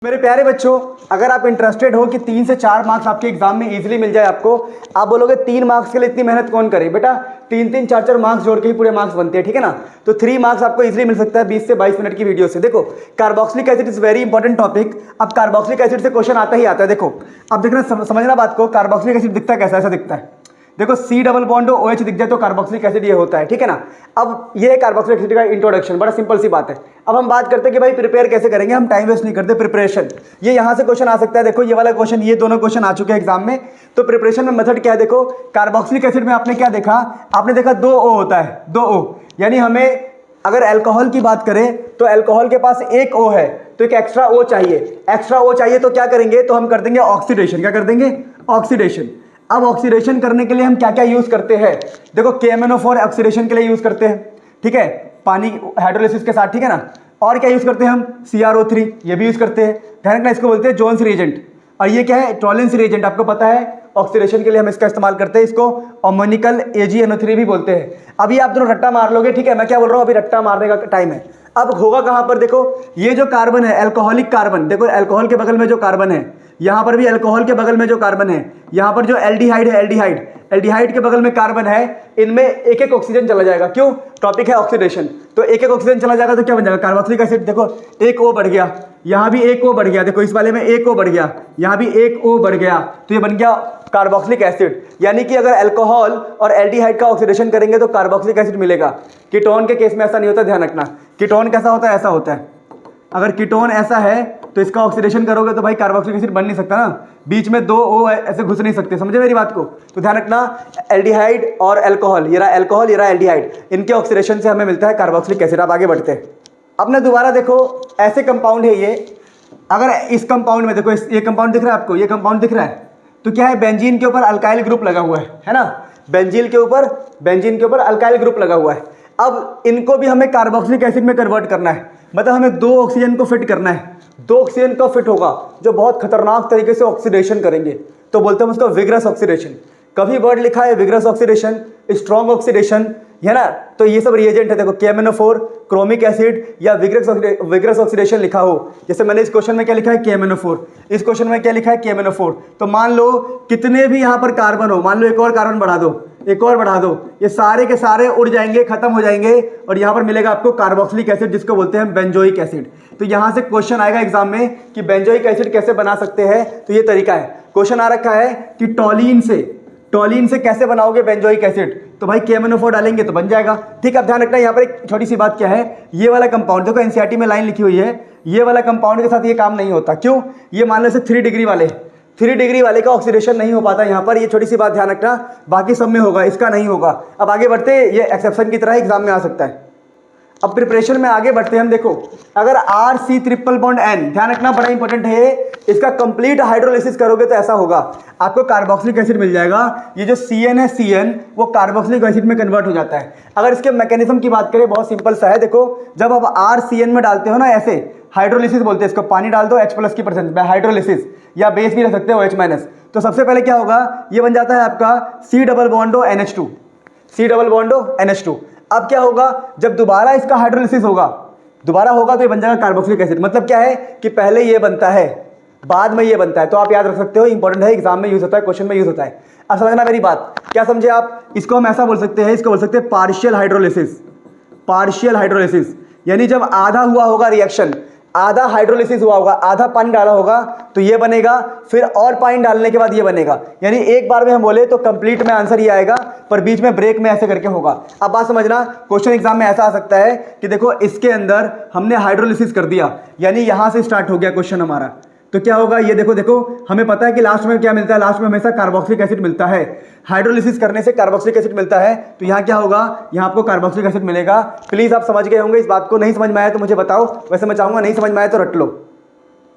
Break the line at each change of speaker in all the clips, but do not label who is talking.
मेरे प्यारे बच्चों, अगर आप इंटरेस्टेड हो कि 3 से 4 मार्क्स आपके एग्जाम में इजीली मिल जाए आपको, आप बोलोगे 3 मार्क्स के लिए इतनी मेहनत कौन करे बेटा, 3-3 4-4 मार्क्स जोड़ के ही पूरे मार्क्स बनते हैं, ठीक है ना। तो 3 मार्क्स आपको इजीली मिल सकता है 20 से 22 मिनट की वीडियो से। देखो, carboxylic acid is very important topic. अब कार्बोक्सिलिक एसिड से क्वेश्चन आता ही आता है। देखो, अब देखना, समझना बात को, कार्बोक्सिलिक एसिड दिखता कैसा, ऐसा दिखता है। देखो, C डबल बॉन्ड OH दिख जाए तो कार्बोक्सिलिक एसिड ये होता है, ठीक है ना। अब ये है कार्बोक्सिलिक एसिड का इंट्रोडक्शन, बड़ा सिंपल सी बात है। अब हम बात करते हैं कि भाई प्रिपेयर कैसे करेंगे, हम टाइम वेस्ट नहीं करते, प्रिपरेशन। ये यहाँ से क्वेश्चन आ सकता है। देखो, ये वाला क्वेश्चन, ये दोनों क्वेश्चन आ चुके हैं एग्जाम में। तो प्रिपरेशन में मेथड क्या है, देखो, कार्बोक्सिलिक एसिड में आपने क्या देखा, आपने देखा 2 O होता है, 2 O, यानी हमें अगर अल्कोहल की बात करें तो अल्कोहल के पास 1 O है, तो एक एक्स्ट्रा O चाहिए। एक्स्ट्रा O चाहिए तो क्या करेंगे, तो हम कर देंगे ऑक्सीडेशन। क्या कर देंगे, ऑक्सीडेशन। अब ऑक्सीडेशन करने के लिए हम क्या क्या यूज करते हैं, देखो, KMnO4 ऑक्सीडेशन के लिए यूज करते हैं, ठीक है, पानी हाइड्रोलिसिस के साथ, ठीक है ना। और क्या यूज करते हैं हम, CrO3, ये भी यूज करते हैं। ध्यान रखना, इसको बोलते हैं जोन्स रिएजेंट। और ये क्या है, टॉलेंस रिएजेंट, आपको पता है ऑक्सीडेशन के लिए हम इसका इस्तेमाल करते हैं, इसको अमोनिकल AgNO3 भी बोलते हैं। अभी आप दोनों रट्टा मार लोगे, ठीक है, मैं क्या बोल रहा हूँ, अभी रट्टा मारने का टाइम है। अब होगा कहां पर, देखो, ये जो कार्बन है अल्कोहलिक कार्बन, देखो अल्कोहल के बगल में जो कार्बन है, यहां पर भी अल्कोहल के बगल में जो कार्बन है, यहां पर जो एल्डिहाइड है, एल्डिहाइड के बगल में कार्बन है, इनमें एक एक ऑक्सीजन चला जाएगा। क्यों, टॉपिक है ऑक्सीडेशन, तो एक एक ऑक्सीजन चला जाएगा तो क्या बन जाएगा, कार्बोक्सिलिक एसिड। देखो, 1 O बढ़ गया, यहां भी 1 O बढ़ गया, देखो इस वाले में 1 O बढ़ गया, यहां भी 1 O बढ़ गया, तो ये बन गया कार्बोक्सिलिक एसिड। यानी कि अगर अल्कोहल और एल्डिहाइड का ऑक्सीडेशन करेंगे तो कार्बोक्सिलिक एसिड मिलेगा। कीटोन के केस में ऐसा नहीं होता, ध्यान रखना। कीटोन कैसा होता है, ऐसा होता है। अगर कीटोन ऐसा है तो इसका ऑक्सीडेशन करोगे तो भाई कार्बोक्सिलिक एसिड बन नहीं सकता ना, बीच में 2 O ऐसे घुस नहीं सकते, समझे मेरी बात को। तो ध्यान रखना, एल्डिहाइड और अल्कोहल, ये रहा अल्कोहल, ये रहा एल्डिहाइड, इनके ऑक्सीडेशन से हमें मिलता है कार्बोक्सिलिक एसिड। आप आगे बढ़ते हैं। अब ना दोबारा देखो, ऐसे कंपाउंड है ये, अगर इस कंपाउंड में देखो, ये कंपाउंड दिख रहा है आपको, ये कंपाउंड दिख रहा है, तो क्या है, बेंजीन के ऊपर अल्काइल ग्रुप लगा हुआ है ना, बेंजीन के ऊपर अल्काइल ग्रुप लगा हुआ है। अब इनको भी हमें कार्बोक्सिलिक एसिड में कन्वर्ट करना है, मतलब हमें 2 ऑक्सीजन को फिट करना है। 2 ऑक्सीजन का फिट होगा जो बहुत खतरनाक तरीके से ऑक्सीडेशन करेंगे, तो बोलते हैं उसका विग्रस ऑक्सीडेशन। कभी वर्ड लिखा है विग्रस ऑक्सीडेशन, स्ट्रॉन्ग ऑक्सीडेशन, है ना, तो ये सब रिएजेंट है। देखो, KMnO4, क्रोमिक एसिड या विग्रस ऑक्सीडेशन लिखा हो, जैसे मैंने इस क्वेश्चन में क्या लिखा है, KMnO4, इस क्वेश्चन में क्या लिखा है, KMnO4। तो मान लो कितने भी यहाँ पर कार्बन हो, मान लो एक और कार्बन बढ़ा दो, एक और बढ़ा दो, ये सारे के सारे उड़ जाएंगे, खत्म हो जाएंगे, और यहाँ पर मिलेगा आपको कार्बोक्सिलिक एसिड, जिसको बोलते हैं बेंजोइक एसिड। तो यहाँ से क्वेश्चन आएगा एग्जाम में कि बेंजोइक एसिड कैसे बना सकते हैं, तो ये तरीका है। क्वेश्चन आ रखा है कि टॉलिन से कैसे बनाओगे बेंजोइक एसिड, तो भाई KMnO4 डालेंगे तो बन जाएगा, ठीक है। अब ध्यान रखना, यहाँ पर एक छोटी सी बात क्या है, ये वाला कंपाउंड देखो, NCERT में लाइन लिखी हुई है, ये वाला कंपाउंड के साथ ये काम नहीं होता। क्यों, ये मान लो से 3 डिग्री वाले का ऑक्सीडेशन नहीं हो पाता यहाँ पर, ये छोटी सी बात ध्यान रखना, बाकी सब में होगा, इसका नहीं होगा। अब आगे बढ़ते, ये एक्सेप्शन की तरह एग्जाम में आ सकता है। अब प्रिपरेशन में आगे बढ़ते हैं हम। देखो, अगर RC ट्रिपल बॉन्ड N, ध्यान रखना बड़ा इंपॉर्टेंट है, इसका कंप्लीट हाइड्रोलिसिस करोगे तो ऐसा होगा, आपको कार्बोक्सिलिक एसिड मिल जाएगा। ये जो CN है, CN वो कार्बोक्सिलिक एसिड में कन्वर्ट हो जाता है। अगर इसके मैकेनिज्म की बात करें, बहुत सिंपल सा है। देखो, जब आप RCN में डालते हो ना, ऐसे हाइड्रोलिसिस बोलते हैं इसको, पानी डाल दो H+ की परसेंट में, हाइड्रोलिसिस, या बेस भी रख सकते हो OH-। तो सबसे पहले क्या होगा, ये बन जाता है आपका C डबल बॉन्ड NH2। अब क्या होगा, जब दोबारा इसका हाइड्रोलिसिस होगा, तो ये बन जाएगा कार्बोक्सिलिक एसिड। मतलब क्या है कि पहले ये बनता है, बाद में ये बनता है। तो आप याद रख सकते हो, इंपॉर्टेंट है, एग्जाम में यूज होता है, क्वेश्चन में यूज होता है। अब समझना मेरी बात, क्या समझे आप, इसको हम ऐसा बोल सकते हैं, इसको बोल सकते हैं पार्शियल हाइड्रोलिसिस। यानी जब आधा हुआ होगा रिएक्शन, आधा हाइड्रोलिसिस हुआ होगा, आधा पानी डाला होगा, तो ये बनेगा, फिर और पानी डालने के बाद ये बनेगा। यानी एक बार में हम बोले तो कंप्लीट में आंसर ये आएगा, पर बीच में ब्रेक में ऐसे करके होगा। अब बात समझना, क्वेश्चन एग्जाम में ऐसा आ सकता है कि देखो, इसके अंदर हमने हाइड्रोलिसिस कर दिया, यानी यहां से स्टार्ट हो गया क्वेश्चन हमारा, तो क्या होगा, ये देखो, हमें पता है कि लास्ट में क्या मिलता है, लास्ट में हमेशा कार्बोक्सिलिक एसिड मिलता है। हाइड्रोलिसिस करने से कार्बोक्सिलिक एसिड मिलता है, तो यहाँ क्या होगा, यहाँ आपको कार्बोक्सिलिक एसिड मिलेगा। प्लीज आप समझ गए होंगे इस बात को, नहीं समझ में आया तो मुझे बताओ, वैसे मैं चाहूंगा नहीं समझ में आया तो रट लो।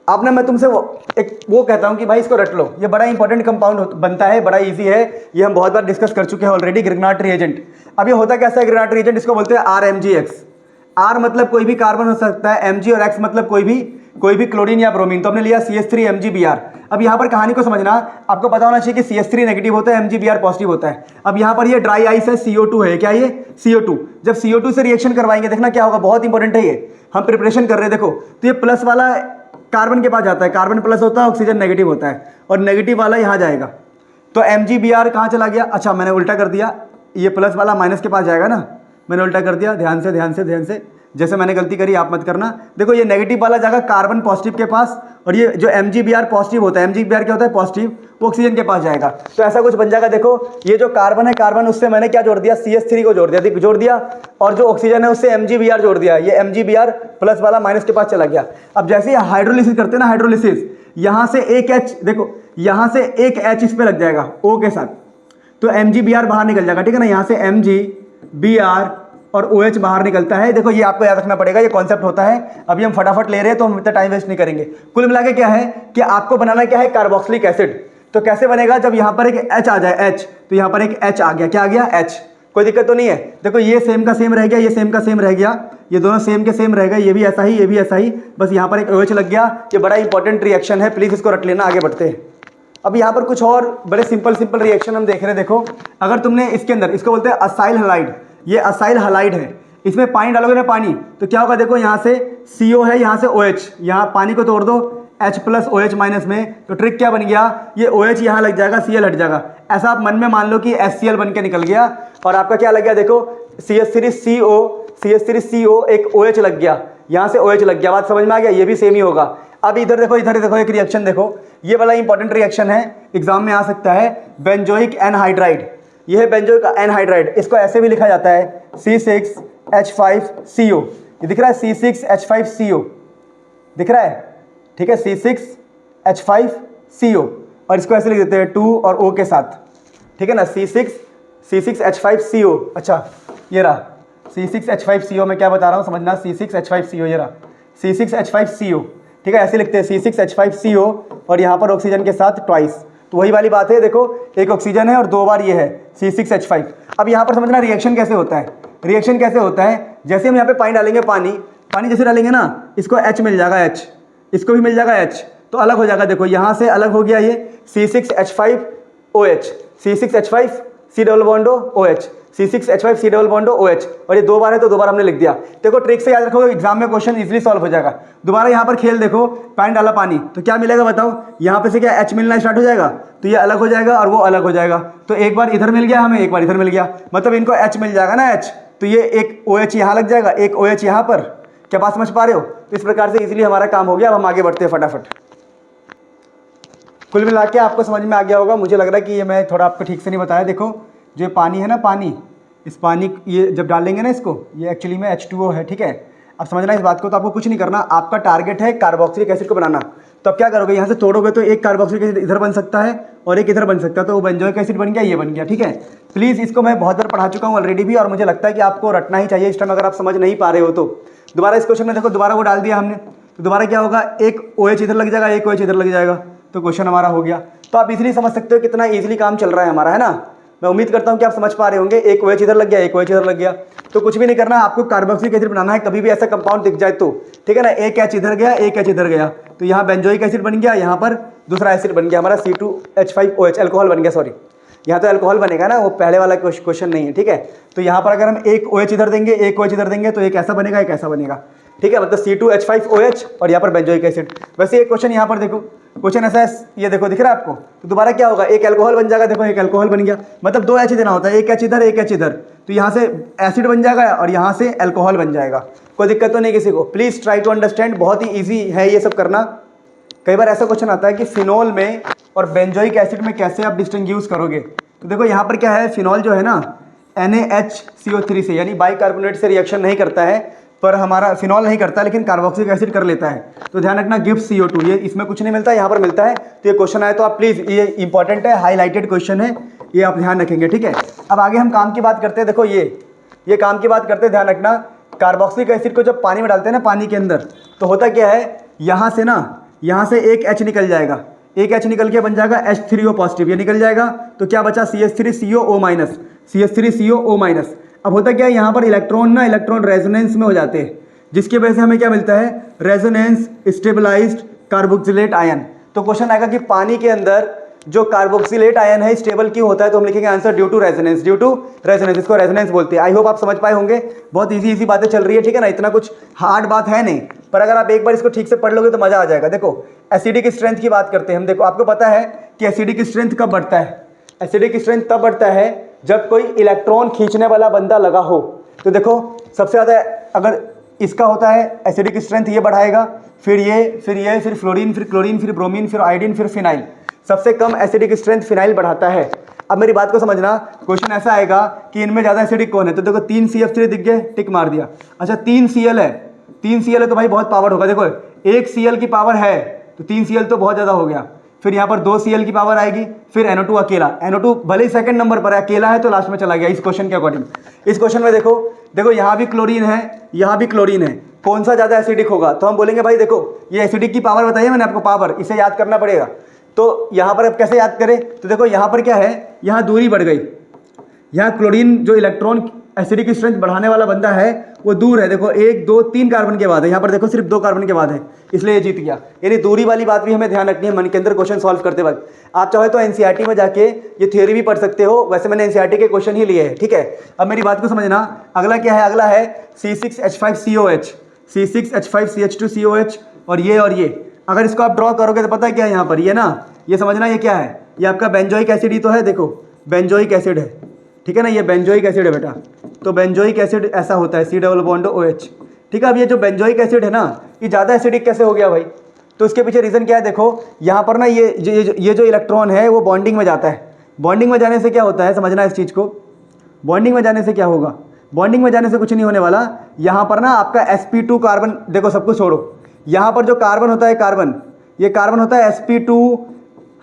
आपने, मैं तुमसे वो कहता हूँ कि भाई इसको रट लो, ये बड़ा इंपॉर्टेंट कंपाउंड बनता है, बड़ा इजी है, ये हम बहुत बार डिस्कस कर चुके हैं ऑलरेडी, ग्रिग्नार्ड रिएजेंट। अब ये होता कैसा है ग्रिग्नार्ड रिएजेंट, इसको बोलते हैं RMgX। R मतलब कोई भी कार्बन हो सकता है, Mg और X मतलब कोई भी क्लोरीन या ब्रोमीन। तो हमने लिया CH3MgBr। अब यहाँ पर कहानी को समझना, आपको पता होना चाहिए कि CH3 नेगेटिव होता है, MgBr पॉजिटिव होता है। अब यहाँ पर ये ड्राई आइस है, CO2 है, क्या ये CO2। जब CO2 से रिएक्शन करवाएंगे, देखना क्या होगा, बहुत इंपॉर्टेंट है ये, हम प्रिपरेशन कर रहे हैं। देखो, तो ये प्लस वाला कार्बन के पास जाता है, कार्बन प्लस होता है, ऑक्सीजन नेगेटिव होता है, और नेगेटिव वाला यहाँ जाएगा। तो MgBr कहाँ चला गया? अच्छा मैंने उल्टा कर दिया, ये प्लस वाला माइनस के पास जाएगा ना, मैंने उल्टा कर दिया। ध्यान से ध्यान से ध्यान से, जैसे मैंने गलती करी आप मत करना। देखो ये नेगेटिव वाला जाएगा कार्बन पॉजिटिव के पास, और ये जो MgBr पॉजिटिव होता है, MgBr क्या होता है? पॉजिटिव, वो ऑक्सीजन के पास जाएगा। तो ऐसा कुछ बन जाएगा। देखो ये जो कार्बन है, कार्बन उससे मैंने क्या जोड़ दिया? CH3 को जोड़ दिया, और जो ऑक्सीजन है उससे MgBr जोड़ दिया। ये MgBr प्लस वाला माइनस के पास चला गया। अब जैसे हाइड्रोलिसिस करते हैं ना, हाइड्रोलिसिस, यहाँ से एक H, देखो यहाँ से एक H इस पे लग जाएगा O के साथ, तो MgBr बाहर निकल जाएगा, ठीक है ना। यहाँ से MgBr और OH बाहर निकलता है। देखो ये आपको याद रखना पड़ेगा, ये कॉन्सेप्ट होता है। अभी हम फटाफट ले रहे हैं तो हम इतना टाइम वेस्ट नहीं करेंगे। कुल मिला के क्या है कि आपको बनाना क्या है? Carboxylic acid. तो कैसे बनेगा? जब यहाँ पर एक H आ जाए, H, तो यहाँ पर एक H आ गया, क्या आ गया? H। कोई दिक्कत तो नहीं है। देखो ये सेम का सेम रह गया, ये सेम का सेम रह गया, ये दोनों सेम के सेम रहेगा, ये भी ऐसा ही, ये भी ऐसा ही, बस यहाँ पर एक OH लग गया। ये बड़ा इंपॉर्टेंट रिएक्शन है, प्लीज इसको रट लेना। आगे बढ़ते हैं। अब यहाँ पर कुछ और बड़े सिंपल रिएक्शन हम देख रहे हैं। देखो अगर तुमने इसके अंदर, इसको बोलते हैं असाइल हलाइड, ये असाइल हलाइड है, इसमें पानी डालोगे ना, पानी, तो क्या होगा? देखो यहाँ से CO है, यहाँ से OH, यहाँ पानी को तोड़ दो H प्लस OH माइनस में, तो ट्रिक क्या बन गया? ये OH यहाँ लग जाएगा, Cl हट जाएगा। ऐसा आप मन में मान लो कि HCl बन के निकल गया, और आपका क्या लग गया? देखो CH3CO एक OH लग गया, यहाँ से OH लग गया। बात समझ में आ गया? ये भी सेम ही होगा। अब इधर देखो, इधर देखो, एक रिएक्शन देखो, ये वाला इंपॉर्टेंट रिएक्शन है, एग्जाम में आ सकता है। बेंजोइक एनहाइड्राइड, ये है बेंजोइक एनहाइड्राइड। इसको ऐसे भी लिखा जाता है C6H5CO। ये दिख रहा है C6H5CO, दिख रहा है, ठीक है, C6H5CO, और इसको ऐसे लिख देते हैं 2 और O के साथ, ठीक है ना, C6H5CO। अच्छा ये रहा C6H5CO, मैं क्या बता रहा हूँ समझना, C6H5CO, ये रहा C6H5CO, ठीक है, ऐसे लिखते हैं C6H5CO, और यहाँ पर ऑक्सीजन के साथ ट्वाइस। तो वही वाली बात है, देखो एक ऑक्सीजन है और 2 बार ये है C6H5। अब यहाँ पर समझना रिएक्शन कैसे होता है। रिएक्शन कैसे होता है? जैसे हम यहाँ पे पानी डालेंगे, पानी जैसे डालेंगे ना, इसको H मिल जाएगा, H, इसको भी मिल जाएगा H, तो अलग हो जाएगा। देखो यहाँ से अलग हो गया ये C6H5OH, C6H5 C double bond OH, C6H5 C double bond OH, और ये 2 बार है तो 2 बार हमने लिख दिया। देखो ट्रिक से याद रखोगे, एग्जाम में क्वेश्चन इजीली सॉल्व हो जाएगा। दोबारा यहाँ पर खेल देखो, पानी डाला, पानी, तो क्या मिलेगा बताओ? यहाँ पे से क्या H मिलना स्टार्ट हो जाएगा, तो ये अलग हो जाएगा और वो अलग हो जाएगा। तो एक बार इधर मिल गया हमें, एक बार इधर मिल गया, मतलब इनको H मिल जाएगा ना, H, तो ये एक OH यहाँ लग जाएगा, एक OH यहाँ पर। क्या बात समझ पा रहे हो? तो इस प्रकार से इजीली हमारा काम हो गया। अब हम आगे बढ़ते हैं फटाफट। कुल मिला के आपको समझ में आ गया होगा, मुझे लग रहा है कि ये मैं थोड़ा आपको ठीक से नहीं बताया। देखो जो पानी है ना, पानी, इस पानी ये जब डालेंगे ना इसको, ये एक्चुअली में H2O है, ठीक है। अब समझना इस बात को, तो आपको कुछ नहीं करना, आपका टारगेट है कार्बोक्सिलिक एसिड को बनाना। तो अब क्या करोगे? यहाँ से तोड़ोगे तो एक कार्बोक्सिलिक एसिड इधर बन सकता है और एक इधर बन सकता है, तो वो बेंजोइक एसिड बन गया, ये बन गया, ठीक है। प्लीज़ इसको मैं बहुत बार पढ़ा चुका हूँ ऑलरेडी भी, और मुझे लगता है कि आपको रटना ही चाहिए इस टाइम, अगर आप समझ नहीं पा रहे हो तो। दोबारा इस क्वेश्चन में देखो, दोबारा वो डाल दिया हमने, तो दोबारा क्या होगा? एक OH इधर लग जाएगा, एक OH इधर लग जाएगा, तो क्वेश्चन हमारा हो गया। तो आप इजीली समझ सकते हो कितना इजीली काम चल रहा है हमारा, है ना। मैं उम्मीद करता हूँ कि आप समझ पा रहे होंगे। एक OH इधर लग गया, एक OH इधर लग गया, तो कुछ भी नहीं करना, आपको कार्बोक्सिलिक एसिड बनाना है। कभी भी ऐसा कंपाउंड दिख जाए तो, ठीक है ना, एक H इधर गया, एक H इधर गया, तो यहाँ बेंजोइक एसिड बन गया, यहाँ पर दूसरा एसिड बन गया हमारा C2H5OH, अल्कोहल बन गया, सॉरी, यहाँ तो अल्कोहल बनेगा ना, वो पहले वाला क्वेश्चन नहीं है, ठीक है। तो यहाँ पर अगर हम एक OH इधर देंगे, एक OH इधर देंगे, तो एक ऐसा बनेगा, एक ऐसा बनेगा, ठीक है, मतलब C2H5OH और यहाँ पर बेंजोइक एसिड। वैसे एक क्वेश्चन यहाँ पर देखो, क्वेश्चन ऐसा है, ये देखो दिख रहा है आपको, तो दोबारा क्या होगा? एक अल्कोहल बन जाएगा, देखो एक अल्कोहल बन गया, मतलब 2 H देना होता है, एक H इधर, एक H इधर, तो यहाँ से एसिड बन जाएगा और यहाँ से अल्कोहल बन जाएगा। कोई दिक्कत तो नहीं किसी को। प्लीज़ ट्राई टू अंडरस्टैंड, बहुत ही ईजी है ये सब करना। कई बार ऐसा क्वेश्चन आता है कि फिनॉल में और बेंजोइक एसिड में कैसे आप डिस्टिंग्विश करोगे। तो देखो यहाँ पर क्या है, फिनॉल जो है ना NaHCO3 से, यानी बाइकार्बोनेट से रिएक्शन नहीं करता है, पर हमारा फिनॉल नहीं करता, लेकिन कार्बोक्सिलिक एसिड कर लेता है। तो ध्यान रखना, गिव्स CO2, ये इसमें कुछ नहीं मिलता, यहाँ पर मिलता है। तो ये क्वेश्चन आए तो आप प्लीज़, ये इंपॉर्टेंट है, हाईलाइटेड क्वेश्चन है, ये आप ध्यान रखेंगे, ठीक है। अब आगे हम काम की बात करते हैं। देखो ये काम की बात करते हैं, ध्यान रखना, कार्बोक्सिलिक एसिड को जब पानी में डालते हैं ना, पानी के अंदर, तो होता क्या है, यहाँ से ना, यहाँ से एक H निकल जाएगा, एक H निकल के बन जाएगा H3O पॉजिटिव, ये निकल जाएगा, तो क्या बचा? CH3CO minus, CH3CO minus. अब होता क्या है, यहाँ पर इलेक्ट्रॉन ना, इलेक्ट्रॉन रेजोनेंस में हो जाते हैं, जिसकी वजह से हमें क्या मिलता है? Resonance stabilised carboxylate ion. तो क्वेश्चन आएगा कि पानी के अंदर जो कार्बोक्सिलेट आयन है स्टेबल क्यों होता है, तो हम लिखेंगे answer due to resonance, due to resonance, इसको रेजोनेंस बोलते हैं। आई होप आप समझ पाए होंगे, बहुत इजी बातें चल रही है, ठीक है ना, इतना कुछ हार्ड बात है नहीं, पर अगर आप एक बार इसको ठीक से पढ़ लोगे तो मजा आ जाएगा। देखो एसिडिक स्ट्रेंथ की बात करते हैं हम। देखो आपको पता है कि एसिडिक स्ट्रेंथ कब बढ़ता है, एसिडिक स्ट्रेंथ तब बढ़ता है जब कोई इलेक्ट्रॉन खींचने वाला बंदा लगा हो। तो देखो सबसे ज़्यादा अगर इसका होता है एसिडिक स्ट्रेंथ ये बढ़ाएगा, फिर ये, फिर फ्लोरीन, फिर क्लोरीन, फिर ब्रोमीन, फिर आयोडीन, फिर फिनाइल। सबसे कम एसिडिक स्ट्रेंथ फिनाइल बढ़ाता है। अब मेरी बात को समझना, क्वेश्चन ऐसा आएगा कि इनमें ज़्यादा एसिडिक कौन है, तो देखो 3 CF3 दिख गए, टिक मार दिया। अच्छा 3 Cl है, 3 Cl है तो भाई बहुत पावर होगा। देखो 1 Cl की पावर है तो 3 Cl तो बहुत ज़्यादा हो गया, फिर यहाँ पर 2 Cl की पावर आएगी, फिर NO2 अकेला, NO2 भले ही सेकंड नंबर पर है, अकेला है तो लास्ट में चला गया इस क्वेश्चन के अकॉर्डिंग। इस क्वेश्चन में देखो यहाँ भी क्लोरीन है, यहाँ भी क्लोरीन है, कौन सा ज़्यादा एसिडिक होगा, तो हम बोलेंगे भाई देखो ये एसिडिक की पावर बताइए मैंने आपको, पावर, इसे याद करना पड़ेगा। तो यहाँ पर अब कैसे याद करें, तो देखो यहाँ पर क्या है, यहाँ दूरी बढ़ गई, यहाँ क्लोरीन जो इलेक्ट्रॉन एसिडिक स्ट्रेंथ बढ़ाने वाला बंदा है वो दूर है, देखो 1 2 3 कार्बन के बाद है, यहाँ पर देखो सिर्फ 2 कार्बन के बाद है, इसलिए ये जीत गया। यानी दूरी वाली बात भी हमें ध्यान रखनी है मन के अंदर क्वेश्चन सॉल्व करते वक्त। आप चाहे तो एनसीईआरटी में जाके ये थ्योरी भी पढ़ सकते हो, वैसे मैंने एनसीईआरटी के क्वेश्चन ही लिए हैं, ठीक है। अब मेरी बात को समझना, अगला क्या है, अगला है C6H5COH, C6H5CH2COH, और ये अगर इसको आप ड्रॉ करोगे तो पता है क्या है यहाँ पर, ये ना, ये समझना ये क्या है, ये आपका बेंजोइक एसिड ही तो है, देखो बेंजोइक एसिड है, ठीक है ना, ये बेंजोइक एसिड है बेटा। तो बेंजोइक एसिड ऐसा होता है C+OH, ठीक है। अब ये जो बेंजोइक एसिड है ना, ये ज़्यादा एसिडिक कैसे हो गया भाई, तो इसके पीछे रीज़न क्या है, देखो यहाँ पर ना ये जो इलेक्ट्रॉन है वो बॉन्डिंग में जाता है। बॉन्डिंग में जाने से क्या होता है, समझना इस चीज़ को, बॉन्डिंग में जाने से क्या होगा, बॉन्डिंग में जाने से कुछ नहीं होने वाला। यहाँ पर ना आपका sp2 कार्बन, देखो सब कुछ छोड़ो, यहाँ पर जो कार्बन होता है, कार्बन, ये कार्बन होता है sp2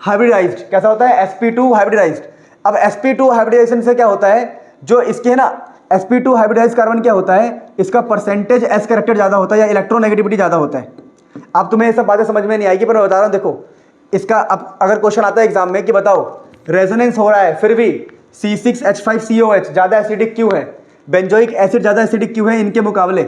हाइब्रिडाइज्ड, कैसा होता है, sp2 हाइब्रिडाइज्ड। अब sp2 हाइब्रिडाइजेशन से क्या होता है, जो इसके है ना sp2 हाइब्रिडाइज्ड कार्बन क्या होता है, इसका परसेंटेज s कैरेक्टर ज़्यादा होता है या इलेक्ट्रोनेगेटिविटी ज़्यादा होता है। अब तुम्हें ये सब बातें समझ में नहीं आएगी, पर मैं बता रहा हूँ, देखो इसका अब अगर क्वेश्चन आता है एग्जाम में कि बताओ रेजोनेंस हो रहा है फिर भी C6H5COH ज़्यादा एसिडिक क्यों है, बेंजोइक एसिड ज़्यादा एसिडिक क्यों है इनके मुकाबले,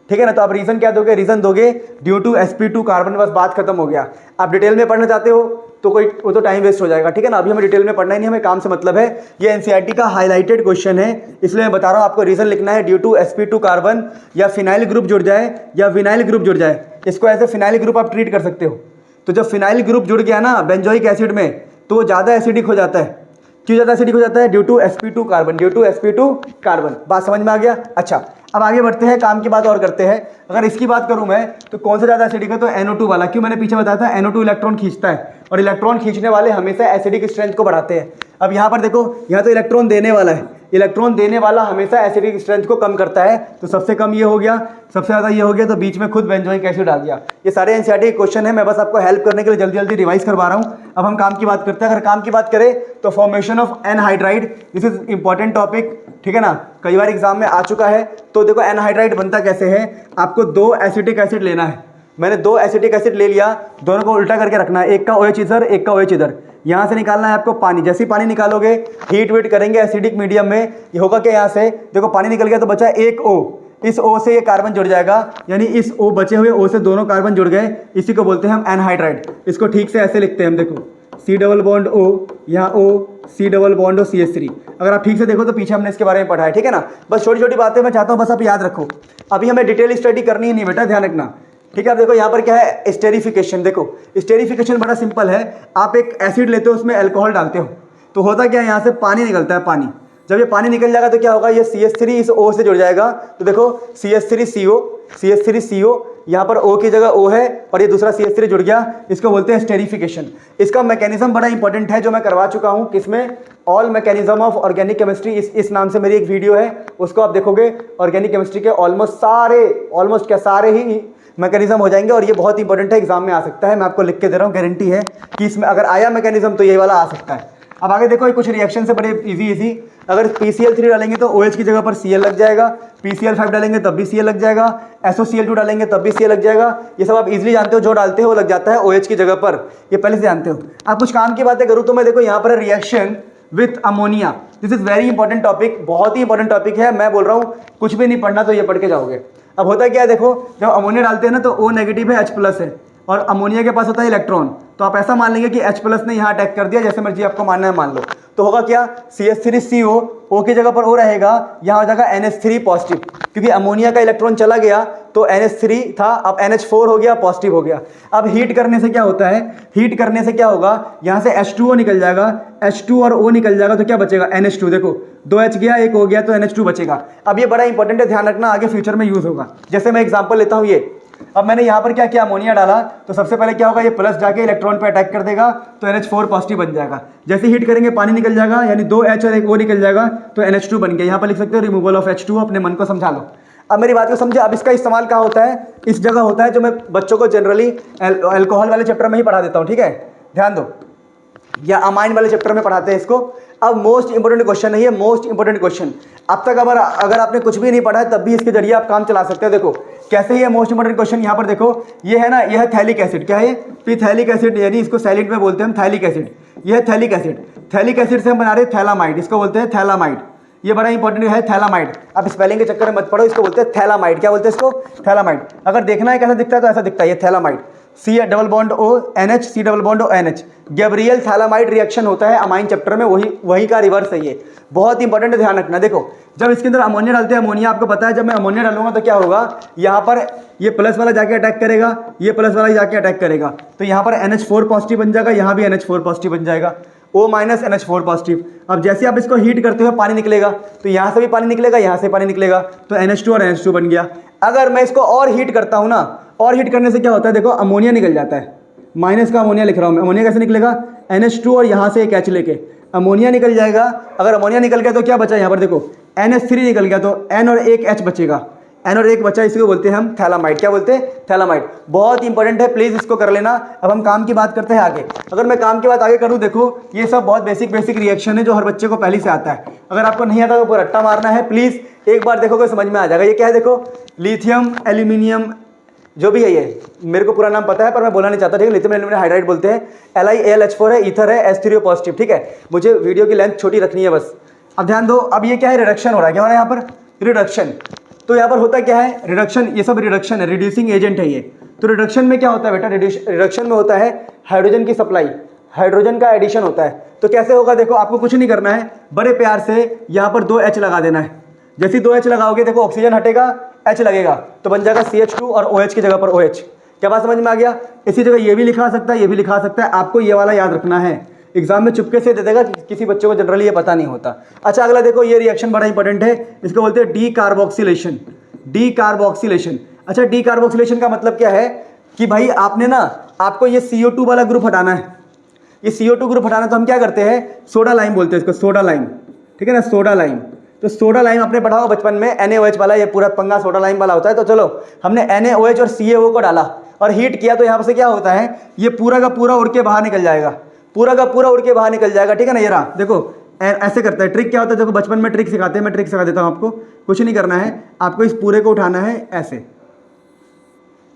ठीक है ना। तो आप रीज़न क्या दोगे, रीज़न दोगे ड्यू टू sp2 कार्बन, बस बात खत्म हो गया। आप डिटेल में पढ़ना चाहते हो तो वो तो टाइम वेस्ट हो जाएगा, ठीक है ना। अभी हमें डिटेल में पढ़ना ही नहीं, हमें काम से मतलब है। ये एनसीईआरटी का हाईलाइटेड क्वेश्चन है, इसलिए मैं बता रहा हूँ आपको रीज़न लिखना है, ड्यू टू sp2 कार्बन, या फिनाइल ग्रुप जुड़ जाए या विनाइल ग्रुप जुड़ जाए, इसको ऐसे फिनाइल ग्रुप आप ट्रीट कर सकते हो। तो जब फिनाइल ग्रुप जुड़ गया ना बेंजोइक एसिड में, तो वो ज़्यादा एसिडिक हो जाता है। क्यों ज़्यादा एसिडिक हो जाता है, due to sp2 carbon, due to sp2 carbon. बात समझ में आ गया। अच्छा अब आगे बढ़ते हैं, काम की बात और करते हैं। अगर इसकी बात करूं मैं तो कौन सा ज़्यादा एसिडिक है, तो NO2 वाला। क्यों, मैंने पीछे बताया था NO2 इलेक्ट्रॉन खींचता है, और इलेक्ट्रॉन खींचने वाले हमेशा एसिडिक स्ट्रेंथ को बढ़ाते हैं। अब यहाँ पर देखो, यहाँ तो इलेक्ट्रॉन देने वाला है, इलेक्ट्रॉन देने वाला हमेशा एसिडिक स्ट्रेंथ को कम करता है, तो सबसे कम ये हो गया, सबसे ज़्यादा ये हो गया, तो बीच में खुद बेंजोइक एसिड आ गया। ये सारे एनसीईआरटी के क्वेश्चन है, मैं बस आपको हेल्प करने के लिए जल्दी जल्दी रिवाइज करवा रहा हूँ। अब हम काम की बात करते हैं। अगर काम की बात करें तो formation of anhydride, this is important topic, ठीक है ना, कई बार एग्जाम में आ चुका है। तो देखो एनहाइड्राइड बनता कैसे है, आपको 2 एसिटिक एसिड लेना है। मैंने 2 एसिटिक एसिड ले लिया, दोनों को उल्टा करके रखना है, एक का OH इधर, एक का OH इधर। यहाँ से निकालना है आपको पानी, जैसे ही पानी निकालोगे हीट वेट करेंगे एसिडिक मीडियम में, ये होगा क्या, यहाँ से देखो पानी निकल गया तो बचा एक O, इस O से ये कार्बन जुड़ जाएगा, यानी इस O बचे हुए O से दोनों कार्बन जुड़ गए, इसी को बोलते हैं हम एनहाइड्राइड। इसको ठीक से ऐसे लिखते हैं हम, देखो C+O, यहाँ O, C+O CH3। अगर आप ठीक से देखो तो पीछे हमने इसके बारे में पढ़ा है, ठीक है ना। बस छोटी छोटी बातें मैं चाहता हूँ बस आप याद रखो, अभी हमें डिटेल स्टडी करनी ही नहीं बेटा, ध्यान रखना, ठीक है। आप देखो यहाँ पर क्या है, स्टेरिफिकेशन। देखो स्टेरिफिकेशन बड़ा सिंपल है, आप एक एसिड लेते हो उसमें अल्कोहल डालते हो, तो होता क्या है, यहाँ से पानी निकलता है, पानी, जब ये पानी निकल जाएगा तो क्या होगा, ये CH3 इस O से जुड़ जाएगा, तो देखो CH3CO, यहाँ पर O की जगह O है और ये दूसरा CH3 जुड़ गया, इसको बोलते हैं स्टेरिफिकेशन। इसका मैकेनिज्म बड़ा इंपॉर्टेंट है जो मैं करवा चुका हूँ, किसमें, all mechanism of organic chemistry, इस नाम से मेरी एक वीडियो है, उसको आप देखोगे, ऑर्गेनिक केमिस्ट्री के ऑलमोस्ट सारे ही मैकेनिज्म हो जाएंगे, और ये बहुत इंपॉर्टेंट है, एग्जाम में आ सकता है, मैं आपको लिख के दे रहा हूँ, गारंटी है कि इसमें अगर आया मैकेनिज्म तो ये वाला आ सकता है। अब आगे देखो, कुछ रिएक्शन से बड़े इजी, अगर PCl3 डालेंगे तो OH की जगह पर Cl लग जाएगा, PCl5 डालेंगे तब भी Cl लग जाएगा, SOCl2 डालेंगे तब भी Cl लग जाएगा। ये सब आप इजीली जानते हो, जो डालते हो वो लग जाता है OH की जगह पर, ये पहले से जानते हो। आप कुछ काम की बातें करूँ तो मैं देखो यहाँ पर reaction with ammonia, this is very important topic, बहुत ही इंपॉर्टेंट टॉपिक है। मैं बोल रहा हूँ कुछ भी नहीं पढ़ना तो ये पढ़ के जाओगे। अब होता क्या है, देखो जब अमोनिया डालते हैं ना तो O नेगेटिव है, H प्लस है, और अमोनिया के पास होता है इलेक्ट्रॉन, तो आप ऐसा मान लेंगे कि H+ ने यहाँ अटैक कर दिया, जैसे मर्जी आपको मानना है मान लो। तो होगा क्या, CH3CO, O की जगह पर O रहेगा, यहाँ हो जाएगा NH3 पॉजिटिव, क्योंकि अमोनिया का इलेक्ट्रॉन चला गया तो NH3 था, अब NH4 हो गया, पॉजिटिव हो गया। अब हीट करने से क्या होता है, हीट करने से क्या होगा, यहाँ से H2O निकल जाएगा, H2 और O निकल जाएगा, तो क्या बचेगा, NH2। देखो 2H गया, 1 हो गया, तो NH2 बचेगा। अब ये बड़ा इंपॉर्टेंट है, ध्यान रखना, आगे फ्यूचर में यूज़ होगा। जैसे मैं एग्जाम्पल लेता हूँ, ये अब मैंने यहाँ पर क्या किया, अमोनिया डाला, तो सबसे पहले क्या होगा, ये प्लस जाके इलेक्ट्रॉन पे अटैक कर देगा, तो NH4 पॉजिटिव बन जाएगा। जैसे हीट करेंगे पानी निकल जाएगा, यानी 2H और 1 O निकल जाएगा, तो NH2 बन गया। यहाँ पर लिख सकते हो रिमूवल ऑफ H2, अपने मन को समझा लो। अब मेरी बात को समझे। अब इसका इस्तेमाल कहाँ होता है, इस जगह होता है जो मैं बच्चों को जनरली अल्कोहल वाले चैप्टर में ही पढ़ा देता हूँ, ठीक है, ध्यान दो, या अमाइन वाले चैप्टर में पढ़ाते हैं इसको। अब मोस्ट इंपोर्टेंट क्वेश्चन है ये, मोस्ट इंपोर्टेंट क्वेश्चन। अब तक अगर आपने कुछ भी नहीं पढ़ा है तब भी इसके जरिए आप काम चला सकते हो। देखो कैसे ये मोस्ट इंपोर्टेंट क्वेश्चन, यहाँ पर देखो, ये है ना, यह है थैलिक एसिड। क्या है ये, थैलिक एसिड, यानी इसको सैलिड में बोलते हैं हम थैलिक एसिड। यह है थैलिक एसिड, थैलिक एसिड से हम बना रहे हैं थैलामाइड, इसको बोलते हैं थैलामाइड। ये बड़ा इंपॉर्टेंट है थैलामाइड, आप स्पेलिंग के चक्कर में मत पढ़ो, इसको बोलते हैं थैलामाइड। क्या बोलते हैं इसको, थैलामाइड। अगर देखना है कैसा दिखता है तो ऐसा दिखता है, ये phthalimide, C∼O₁H, C∼O₁H। Gabriel phthalimide reaction होता है अमाइन चैप्टर में, वही का रिवर्स है ये, बहुत इंपॉर्टेंट है, ध्यान रखना। देखो जब इसके अंदर अमोनिया डालते हैं, अमोनिया आपको पता है, जब मैं अमोनिया डालूंगा तो क्या होगा, यहाँ पर ये प्लस वाला जाके अटैक करेगा, ये प्लस वाला जाके अटैक करेगा, तो यहाँ पर NH4 पॉजिटिव बन जाएगा, यहाँ भी NH4 पॉजिटिव बन जाएगा, O- NH4 पॉजिटिव। अब जैसे आप इसको हीट करते हुए पानी निकलेगा, तो यहाँ से भी पानी निकलेगा, यहाँ से पानी निकलेगा, तो NH2 और NH2 बन गया। अगर मैं इसको और हीट करता हूँ ना, और हीट करने से क्या होता है, देखो अमोनिया निकल जाता है, माइनस का अमोनिया लिख रहा हूँ मैं। अमोनिया कैसे निकलेगा, NH2 और यहाँ से एक H लेके अमोनिया निकल जाएगा। अगर अमोनिया निकल गया तो क्या बचा, यहाँ पर देखो NH3 निकल गया, तो N और एक H बचेगा, N और एक बचा, इसको बोलते हैं हम थैलामाइड। क्या बोलते हैं, थैलामाइड। बहुत इंपॉर्टेंट है, प्लीज इसको कर लेना। अब हम काम की बात करते हैं आगे। अगर मैं काम की बात आगे करूं, देखो ये सब बहुत बेसिक रिएक्शन है जो हर बच्चे को पहले से आता है। अगर आपको नहीं आता तो ऊपर रट्टा मारना है, प्लीज एक बार देखोगे समझ में आ जाएगा। ये क्या है, देखो लिथियम एल्यूमिनियम, जो भी है ये, मेरे को पूरा नाम पता है पर मैं बोलना नहीं चाहता, ठीक है। लिथियम एल्यूमिनियम हाइड्राइड बोलते हैं, LiAlH4 है, ईथर है, H3O पॉजिटिव, ठीक है। मुझे वीडियो की लेंथ छोटी रखनी है बस। अब ध्यान दो, अब ये क्या है, रिडक्शन हो रहा है, क्या हो रहा है यहाँ पर, रिडक्शन। तो यहाँ पर होता क्या है, रिडक्शन, ये सब रिडक्शन है, रिड्यूसिंग एजेंट है ये। तो रिडक्शन में क्या होता है बेटा, रिडक्शन में होता है हाइड्रोजन की सप्लाई, हाइड्रोजन का एडिशन होता है। तो कैसे होगा, देखो आपको कुछ नहीं करना है, बड़े प्यार से यहाँ पर 2H लगा देना है। जैसे 2H लगाओगे, देखो ऑक्सीजन हटेगा, H लगेगा, तो बन जाएगा CH2 और OH की जगह पर OH। क्या बात समझ में आ गया। इसी जगह ये भी लिखा सकता है, ये भी लिखा सकता है, आपको ये वाला याद रखना है। एग्जाम में चुपके से दे देगा, किसी बच्चे को जनरली ये पता नहीं होता। अच्छा अगला देखो, ये रिएक्शन बड़ा इंपॉर्टेंट है, इसको बोलते हैं डीकार्बोक्सिलेशन। डीकार्बोक्सिलेशन, अच्छा डीकार्बोक्सिलेशन का मतलब क्या है कि भाई आपने ना, आपको ये CO2 वाला ग्रुप हटाना है, ये CO2 ग्रुप हटाना, तो हम क्या करते हैं, सोडा लाइम बोलते हैं इसको, सोडा लाइम, ठीक है ना, सोडा लाइम। तो सोडा लाइम आपने पढ़ा होगा बचपन में, NaOH वाला, ये पूरा पंगा सोडा लाइम वाला होता है। तो चलो हमने NaOH और CaO को डाला और हीट किया, तो यहाँ से क्या होता है, ये पूरा का पूरा उड़ के बाहर निकल जाएगा, पूरा का पूरा उड़ के बाहर निकल जाएगा, ठीक है ना। ये रहा, देखो ऐसे करता है। ट्रिक क्या होता है, देखो बचपन में ट्रिक सिखाते हैं, मैं ट्रिक सिखा देता हूँ आपको। कुछ नहीं करना है, आपको इस पूरे को उठाना है ऐसे,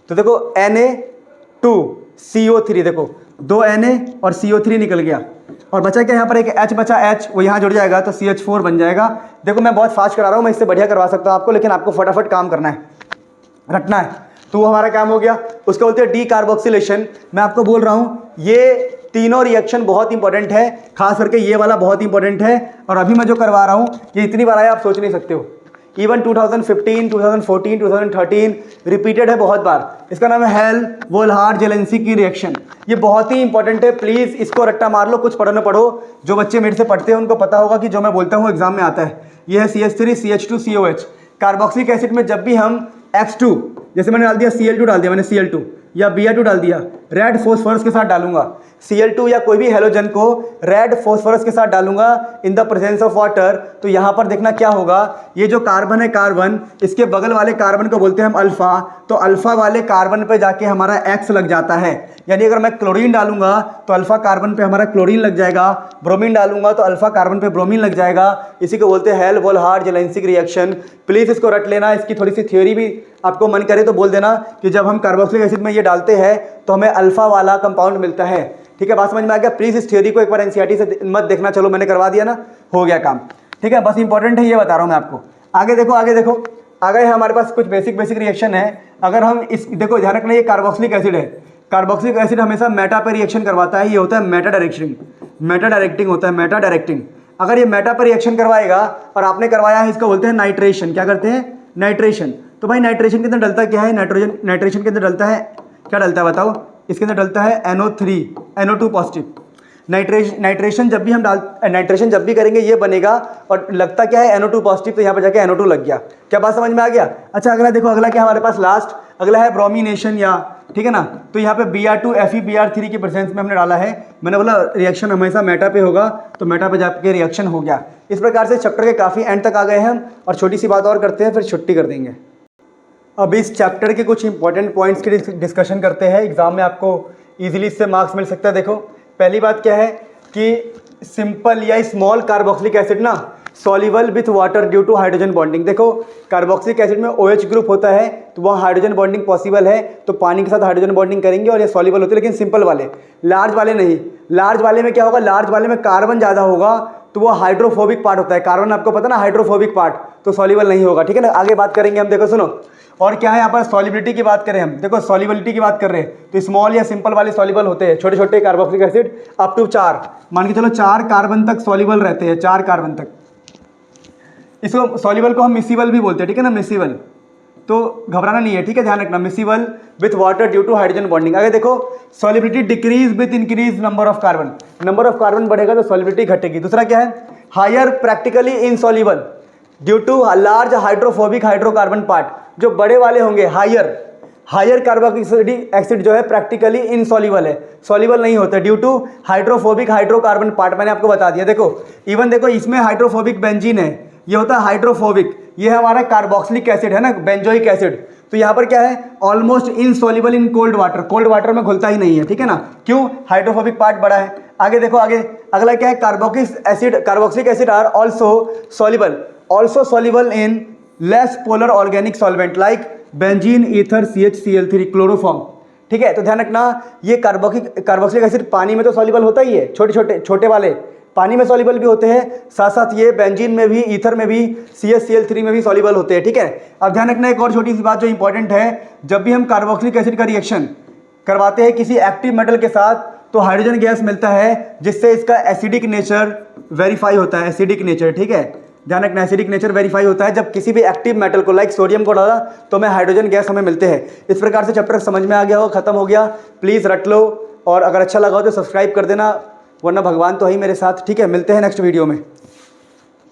तो देखो Na2CO3, देखो 2 Na और CO3 निकल गया, और बचा क्या, यहाँ पर एक H बचा, H वो यहाँ जुड़ जाएगा, तो CH4 बन जाएगा। देखो मैं बहुत फास्ट करा रहा हूँ, मैं इससे बढ़िया करवा सकता हूँ आपको, लेकिन आपको फटाफट काम करना है, रटना है, तो वो हमारा काम हो गया। उसको बोलते हैं डीकार्बोक्सिलेशन। मैं आपको बोल रहा हूँ ये तीनों रिएक्शन बहुत इंपॉर्टेंट है, खास करके ये वाला बहुत इंपॉर्टेंट है। और अभी मैं जो करवा रहा हूँ ये इतनी बार आया आप सोच नहीं सकते हो। इवन 2015, 2014, 2013 रिपीटेड है बहुत बार। इसका नाम है हेल वोल्हार जेलेंसी की रिएक्शन। ये बहुत ही इंपॉर्टेंट है, प्लीज़ इसको रट्टा मार लो, कुछ पढ़ो ना पढ़ो। जो बच्चे मेरे से पढ़ते हैं उनको पता होगा कि जो मैं बोलता हूँ एग्जाम में आता है। ये है CH3 CH2 COH। Carboxylic acid में जब भी हम X2, जैसे मैंने डाल दिया Cl2, डाल दिया मैंने Cl2 या Br2 डाल दिया, रेड फॉस्फोरस के साथ डालूंगा। Cl2 या कोई भी हेलोजन को रेड फॉस्फोरस के साथ डालूंगा in the presence of water, तो यहाँ पर देखना क्या होगा, ये जो कार्बन है कार्बन, इसके बगल वाले कार्बन को बोलते हैं हम अल्फा, तो अल्फा वाले कार्बन पे जाके हमारा X लग जाता है। यानी अगर मैं क्लोरीन डालूंगा तो अल्फा कार्बन पे हमारा क्लोरीन लग जाएगा, ब्रोमीन डालूंगा तो अल्फा कार्बन पे ब्रोमीन लग जाएगा। इसी को बोलते हैं हेल वोल्हार जेलेंसी रिएक्शन। प्लीज़ इसको रट लेना, इसकी थोड़ी सी थ्योरी भी आपको मन करे तो बोल देना कि जब हम कार्बोक्सिलिक एसिड में ये डालते हैं तो हमें अल्फा वाला कंपाउंड मिलता है। ठीक है, बात समझ में आ गया। प्लीज़ इस थ्योरी को एक बार NCERT से मत देखना, चलो मैंने करवा दिया ना, हो गया काम। ठीक है, बस इंपॉर्टेंट है ये बता रहा हूँ मैं आपको। आगे देखो, आगे देखो, आगे हमारे पास कुछ बेसिक रिएक्शन है। अगर हम इस देखो ध्यान रखना, ये कार्बोक्सिलिक एसिड है, कार्बोक्सिलिक एसिड हमेशा मेटा पे रिएक्शन करवाता है, ये होता है मेटा डायरेक्टिंग होता है, मेटा डायरेक्टिंग। अगर ये मेटा पर रिएक्शन करवाएगा और आपने करवाया है, इसको बोलते हैं नाइट्रेशन। क्या करते हैं? नाइट्रेशन। तो भाई नाइट्रेशन के अंदर डलता क्या है? नाइट्रेशन के अंदर डलता है, क्या डलता है बताओ? इसके अंदर डलता है NO3, NO2 पॉजिटिव। नाइट्रेशन जब भी करेंगे ये बनेगा, और लगता क्या है? NO2 पॉजिटिव, तो यहाँ पर जाके NO2 लग गया। क्या बात समझ में आ गया? अच्छा अगला देखो, अगला क्या हमारे पास लास्ट अगला है ब्रोमिनेशन, या ठीक है ना। तो यहाँ पे Br2 FeBr3 की प्रेजेंस में हमने डाला है। मैंने बोला रिएक्शन हमेशा मेटा पे होगा, तो मेटा पे जाके रिएक्शन हो गया। इस प्रकार से चैप्टर के काफ़ी एंड तक आ गए हैं हम, और छोटी सी बात और करते हैं, फिर छुट्टी कर देंगे। अब इस चैप्टर के कुछ इंपॉर्टेंट पॉइंट्स की डिस्कशन करते हैं, एग्जाम में आपको ईजिली इससे मार्क्स मिल सकता है। देखो पहली बात क्या है कि सिंपल या स्मॉल कार्बोक्सिलिक एसिड ना soluble with water due to hydrogen bonding. देखो कार्बोक्सिलिक एसिड में OH ग्रुप होता है, तो वहाँ हाइड्रोजन बॉन्डिंग पॉसिबल है, तो पानी के साथ हाइड्रोजन बॉन्डिंग करेंगे और ये सॉल्युबल होते हैं, लेकिन सिंपल वाले। लार्ज वाले नहीं। लार्ज वाले में क्या होगा? लार्ज वाले में कार्बन ज़्यादा होगा, तो वो हाइड्रोफोबिक पार्ट होता है। कार्बन आपको पता ना, हाइड्रोफोबिक पार्ट, तो सॉल्युबल नहीं होगा। ठीक है ना, आगे बात करेंगे हम। देखो सुनो, और क्या है यहाँ पर? सॉल्युबिलिटी की बात करें हम, देखो सॉल्युबिलिटी की बात कर रहे हैं, तो स्मॉल या सिंपल वाले सॉल्युबल होते हैं, छोटे छोटे कार्बोक्सिलिक एसिड अप टू 4, मान के चलो 4 कार्बन तक सॉल्युबल रहते हैं, 4 कार्बन तक। इसको सॉल्युबल को हम मिसिबल भी बोलते हैं, ठीक है ना, मिसिबल। तो घबराना नहीं है, ठीक है, ध्यान रखना, miscible with water due to hydrogen bonding. अगर देखो solubility decrease with increase number of carbon, number of carbon बढ़ेगा तो सॉल्युबिलिटी घटेगी। दूसरा क्या है? Higher practically insoluble due to large hydrophobic hydrocarbon part. जो बड़े वाले होंगे हायर कार्बोक्सिलिक एसिड जो है प्रैक्टिकली इनसॉल्युबल है, सॉल्युबल नहीं होता due to hydrophobic hydrocarbon part. मैंने आपको बता दिया। देखो इवन देखो इसमें हाइड्रोफोबिक बेंजीन है, ये होता है हाइड्रोफोबिक, ये हमारा कार्बोक्सिलिक एसिड है ना, बेंजोइक एसिड। तो यहाँ पर क्या है? Almost insoluble in cold water, cold water में घुलता ही नहीं है, ठीक है ना। क्यों? हाइड्रोफोबिक पार्ट बड़ा है। आगे देखो, आगे अगला क्या है? Carboxylic acid are also soluble in less polar organic solvent like benzene, ether, CHCl3, chloroform. ठीक है, तो ध्यान रखना, ये कार्बोक्सिलिक एसिड पानी में तो सॉल्युबल होता ही है, छोटे वाले पानी में सॉल्युबल भी होते हैं, साथ साथ ये बेंजीन में भी, ईथर में भी, CHCl3 में भी सॉल्युबल होते हैं। ठीक है, अब ध्यान रखना एक और छोटी सी बात जो इंपॉर्टेंट है, जब भी हम कार्बोक्सिलिक एसिड का रिएक्शन करवाते हैं किसी एक्टिव मेटल के साथ, तो हाइड्रोजन गैस मिलता है, जिससे इसका एसिडिक नेचर वेरीफाई होता है, एसिडिक नेचर। ठीक है, ध्यान रखना, एसिडिक नेचर वेरीफाई होता है जब किसी भी एक्टिव मेटल को लाइक सोडियम को डाला तो हमें हाइड्रोजन गैस हमें मिलते हैं। इस प्रकार से चैप्टर समझ में आ गया हो, खत्म हो गया। प्लीज़ रट लो, और अगर अच्छा लगा हो तो सब्सक्राइब कर देना, वरना भगवान तो है ही मेरे साथ। ठीक है, मिलते हैं नेक्स्ट वीडियो में।